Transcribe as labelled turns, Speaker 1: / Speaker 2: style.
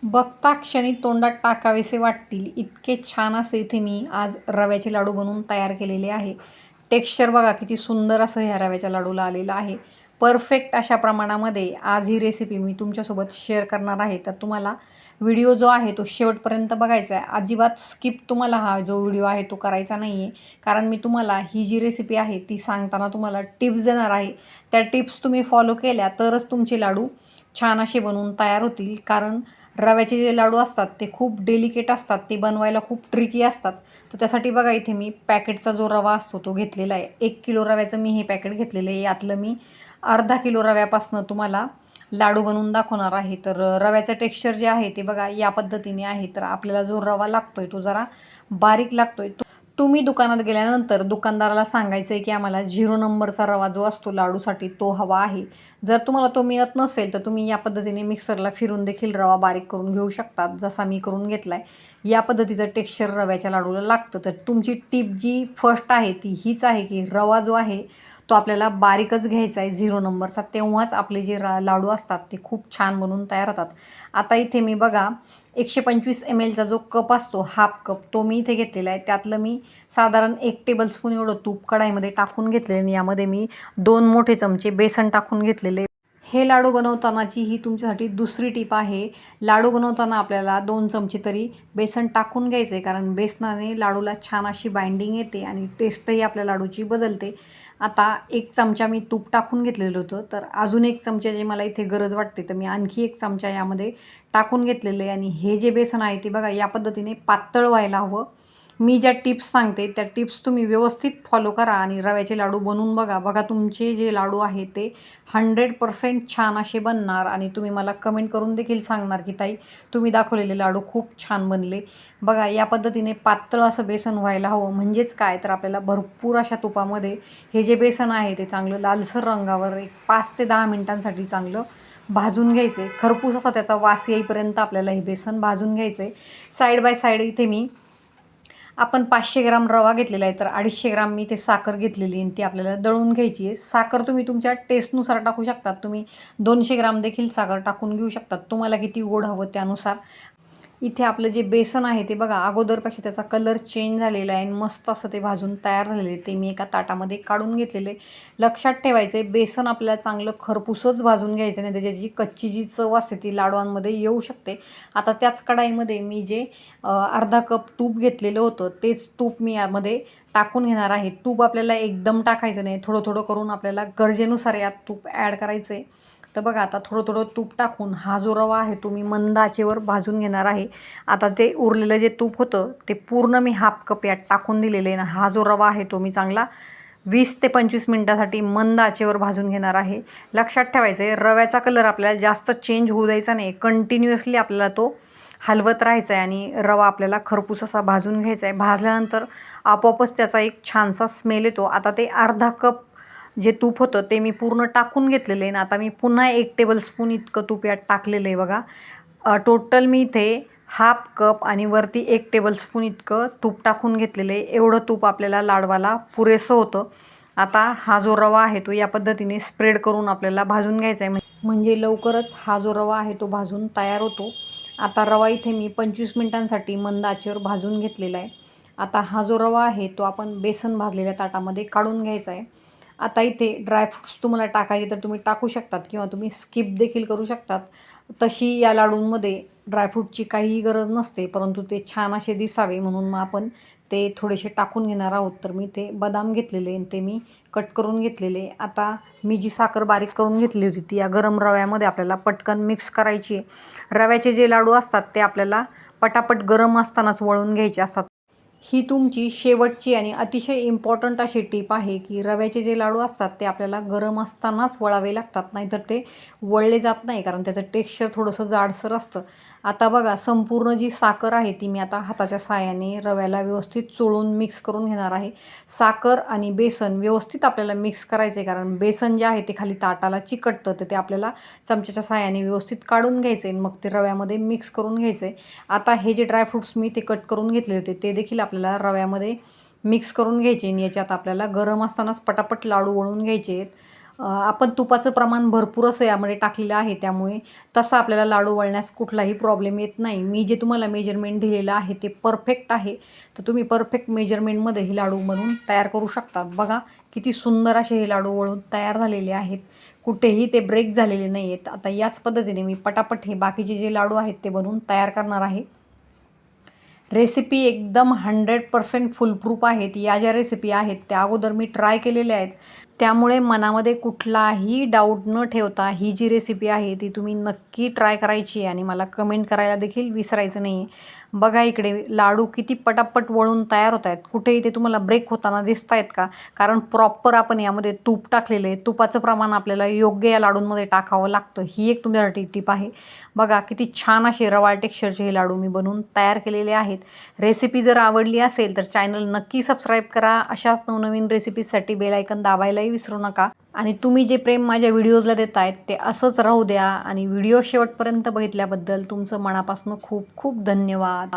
Speaker 1: बघता क्षणी तोंडात टाकावेसे वाटतील इतके छान असे इथे मी आज रव्याचे लाडू बनवून तयार केलेले आहे. टेक्स्चर बघा किती सुंदर असं ह्या रव्याच्या लाडूला आलेलं आहे. परफेक्ट अशा प्रमाणामध्ये आज ही रेसिपी मी तुमच्यासोबत शेअर करणार आहे. तर तुम्हाला व्हिडिओ जो आहे तो शेवटपर्यंत बघायचा आहे. अजिबात स्किप तुम्हाला हा जो व्हिडिओ आहे तो करायचा नाही आहे. कारण मी तुम्हाला ही जी रेसिपी आहे ती सांगताना तुम्हाला टिप्स देणार आहे. त्या टिप्स तुम्ही फॉलो केल्या तरच तुमचे लाडू छान असे बनवून तयार होतील. कारण रव्याचे जे लाडू असतात ते खूप डेलिकेट असतात, ते बनवायला खूप ट्रिकी असतात. तर त्यासाठी बघा इथे मी पॅकेटचा जो रवा असतो तो घेतलेला आहे. 1 किलो रव्याचं मी हे पॅकेट घेतलेलं आहे. यातलं मी अर्धा किलो रव्यापासून तुम्हाला लाडू बनवून दाखवणार आहे. तर रव्याचं टेक्स्चर जे आहे ते बघा या पद्धतीने आहे. तर आपल्याला जो रवा लागतो आहे तो जरा बारीक लागतो आहे. तुम्ही दुकानात गेल्यानंतर दुकानदाराला सांगायचं आहे की आम्हाला 0 नंबरचा रवा जो असतो लाडूसाठी तो हवा आहे. जर तुम्हाला तो मिळत नसेल तर तुम्ही या पद्धतीने मिक्सरला फिरून देखील रवा बारीक करून घेऊ शकतात, जसा मी करून घेतला आहे. या पद्धतीचं टेक्स्चर रव्याच्या लाडूला लागतं. तर तुमची टिप जी फर्स्ट आहे ती हीच आहे की रवा जो आहे तो आपल्याला बारीकच घ्यायचा आहे 0 नंबरचा. तेव्हाच आपले जे लाडू असतात ते खूप छान बनून तयार होतात. आता इथे मी बघा 125 ml चा जो कप असतो, हाफ कप, तो मी इथे घेतलेला आहे. त्यातलं मी साधारण 1 टेबलस्पून एवढं तूप कढईमध्ये टाकून घेतलेलं आणि यामध्ये मी 2 मोठे चमचे बेसन टाकून घेतलेले. हे लाडू बनवतानाची ही तुमच्यासाठी दुसरी टीप आहे. लाडू बनवताना आपल्याला 2 चमचे तरी बेसन टाकून घ्यायचं आहे. कारण बेसनाने लाडूला छान अशी बाइंडिंग येते आणि टेस्टही आपल्या लाडूची बदलते. आता 1 चमचा मी तूप टाकून घेतलेलं होतं. तर अजून 1 चमच्याची मला इथे गरज वाटते. तर मी आणखी 1 चमचा यामध्ये टाकून घेतलेलं आहे. आणि हे जे बेसन आहे ते बघा या पद्धतीने पातळ व्हायला हवं. मी ज्या टिप्स सांगते त्या टिप्स तुम्ही व्यवस्थित फॉलो करा आणि रव्याचे लाडू बनवून बघा. बघा तुमचे जे लाडू आहेत ते 100% छान असे बनणार आणि तुम्ही मला कमेंट करून देखील सांगणार की ताई तुम्ही दाखवलेले लाडू खूप छान बनले. बघा या पद्धतीने पातळ असं बेसन व्हायला हवं. म्हणजेच काय तर आपल्याला भरपूर अशा तुपामध्ये हे जे बेसन आहे ते चांगलं लालसर रंगावर एक 5 ते 10 मिनिटांसाठी चांगलं भाजून घ्यायचं आहे. खरपूस असा त्याचा वास येईपर्यंत आपल्याला हे बेसन भाजून घ्यायचं आहे. साईड बाय साईड इथे मी आपण 500 ग्राम रवा घेतलेला आहे तर 250 ग्राम मी ते साखर घेतलेली आणि ती आपल्याला दळून घ्यायची आहे. साखर तुम्ही तुमच्या टेस्टनुसार टाकू शकतात. तुम्ही 200 ग्राम देखील साखर टाकून घेऊ शकतात, तुम्हाला किती गोड हवं त्यानुसार. इथे आपलं जे बेसन आहे ते बघा अगोदरपेक्षा त्याचा कलर चेंज झालेला आहे आणि मस्त असं ते भाजून तयार झालेले आहे. ते मी एका ताटामध्ये काढून घेतलेले. लक्षात ठेवायचं आहे बेसन आपल्याला चांगलं खरपूसच भाजून घ्यायचं नाही, त्याची कच्ची जी चव असते ती लाडवांमध्ये येऊ शकते. आता त्याच कढाईमध्ये मी जे अर्धा कप तूप घेतलेलं होतं तेच तूप मी यामध्ये टाकून घेणार आहे. तूप आपल्याला एकदम टाकायचं नाही, थोडं थोडं करून आपल्याला गरजेनुसार यात तूप ॲड करायचं आहे. तर बघा आता थोडं थोडं तूप टाकून हा जो रवा आहे तो मी मंद आचेवर भाजून घेणार आहे. आता ते उरलेलं जे तूप होतं ते पूर्ण मी हाफ कप यात टाकून दिलेले आहे. हा जो रवा आहे तो मी चांगला 20 ते 25 मिनटासाठी मंद आचेवर भाजून घेणार आहे. लक्षात ठेवायचं आहे रव्याचा कलर आपल्याला जास्त चेंज होऊ द्यायचा नाही, कंटिन्युअसली आपल्याला तो हलवत राहायचा आहे आणि रवा आपल्याला खरपूस असा भाजून घ्यायचा आहे. भाजल्यानंतर आपोआपच त्याचा एक छानसा स्मेल येतो. आता ते अर्धा कप जे तूप होतं ते मी पूर्ण टाकून घेतलेलं आहे आणि आता मी पुन्हा 1 टेबलस्पून इतकं तूप यात टाकलेलं आहे. बघा टोटल मी इथे हाफ कप आणि वरती 1 टेबलस्पून इतकं तूप टाकून घेतलेलं आहे. एवढं तूप आपल्याला लाडवाला पुरेसं होतं. आता हा जो रवा आहे तो या पद्धतीने स्प्रेड करून आपल्याला भाजून घ्यायचा आहे. म्हणजे लवकरच हा जो रवा आहे तो भाजून तयार होतो. आता रवा इथे मी 25 मिनिटांसाठी मंद आचेवर भाजून घेतलेला आहे. आता हा जो रवा आहे तो आपण बेसन भाजलेल्या ताटामध्ये काढून घ्यायचा आहे. आता इथे ड्रायफ्रूट्स तुम्हाला टाकायचे तर तुम्ही टाकू शकतात किंवा तुम्ही स्किप देखील करू शकतात. तशी या लाडूंमध्ये ड्रायफ्रूटची काहीही गरज नसते, परंतु ते छान असे दिसावे म्हणून मग आपण ते थोडेसे टाकून घेणार आहोत. तर मी ते बदाम घेतलेले आणि ते मी कट करून घेतलेले. आता मी जी साखर बारीक करून घेतली होती ती या गरम रव्यामध्ये आपल्याला पटकन मिक्स करायची आहे. रव्याचे जे लाडू असतात ते आपल्याला पटापट गरम असतानाच वळून घ्यायचे असतात. ही तुमची शेवटची आणि अतिशय इम्पॉर्टंट अशी टीप आहे की रव्याचे जे लाडू असतात ते आपल्याला गरम असतानाच वळावे लागतात, नाहीतर ते वळले जात नाही, कारण त्याचं टेक्स्चर थोडंसं जाडसर असतं. आता बघा संपूर्ण जी साखर आहे ती मी आता हाताच्या साहाय्याने रव्याला व्यवस्थित चोळून मिक्स करून घेणार आहे. साखर आणि बेसन व्यवस्थित आपल्याला मिक्स करायचं आहे, कारण बेसन जे आहे ते खाली ताटाला चिकटतं, तर ते आपल्याला चमच्याच्या साहाय्याने व्यवस्थित काढून घ्यायचं आहे मग ते रव्यामध्ये मिक्स करून घ्यायचं आहे. आता हे जे ड्रायफ्रूट्स मी ते कट करून घेतले होते ते देखील आपल्याला रव्यामध्ये मिक्स करून घ्यायचे आणि याच्यात आपल्याला गरम असतानाच पटापट लाडू वळून घ्यायचे आहेत. आपण तुपाचं प्रमाण भरपूर असं यामध्ये टाकलेलं आहे, त्यामुळे तसा आपल्याला लाडू वळण्यास कुठलाही प्रॉब्लेम येत नाही. मी जे तुम्हाला मेजरमेंट दिलेलं आहे ते परफेक्ट आहे, तर तुम्ही परफेक्ट मेजरमेंटमध्ये हे लाडू बनवून तयार करू शकतात. बघा किती सुंदर असे हे लाडू वळून तयार झालेले आहेत, कुठेही ते ब्रेक झालेले नाही आहेत. आता याच पद्धतीने मी पटापट हे बाकीचे जे लाडू आहेत ते बनवून तयार करणार आहे. रेसिपी एकदम 100% फुलप्रूफ आहेत. या ज्या रेसिपी आहेत त्या अगोदर मी ट्राय केलेल्या आहेत, त्यामुळे मनामध्ये कुठलाही डाऊट न ठेवता ही जी रेसिपी आहे ती तुम्ही नक्की ट्राय करायची आहे आणि मला कमेंट करायला देखील विसरायचं नाही आहे. बघा इकडे लाडू किती पटापट वळून तयार होत आहेत, कुठेही ते तुम्हाला ब्रेक होताना दिसत आहेत का? कारण प्रॉपर आपण यामध्ये तूप टाकलेलं आहे. तुपाचं प्रमाण आपल्याला योग्य या लाडूंमध्ये टाकावं लागतं, ही एक तुमच्यासाठी टिप आहे. बघा किती छान असे रवाळ टेक्स्चरचे हे लाडू मी बनवून तयार केलेले आहेत. रेसिपी जर आवडली असेल तर चॅनल नक्की सबस्क्राईब करा. अशाच नवनवीन रेसिपीजसाठी बेल आयकन दाबायलाही विसरू नका. आणि तुम्ही जे प्रेम माझ्या व्हिडिओजला देत आहेत ते असंच राहू द्या. आणि व्हिडिओ शेवटपर्यंत बघितल्याबद्दल तुमचं मनापासून खूप खूप धन्यवाद.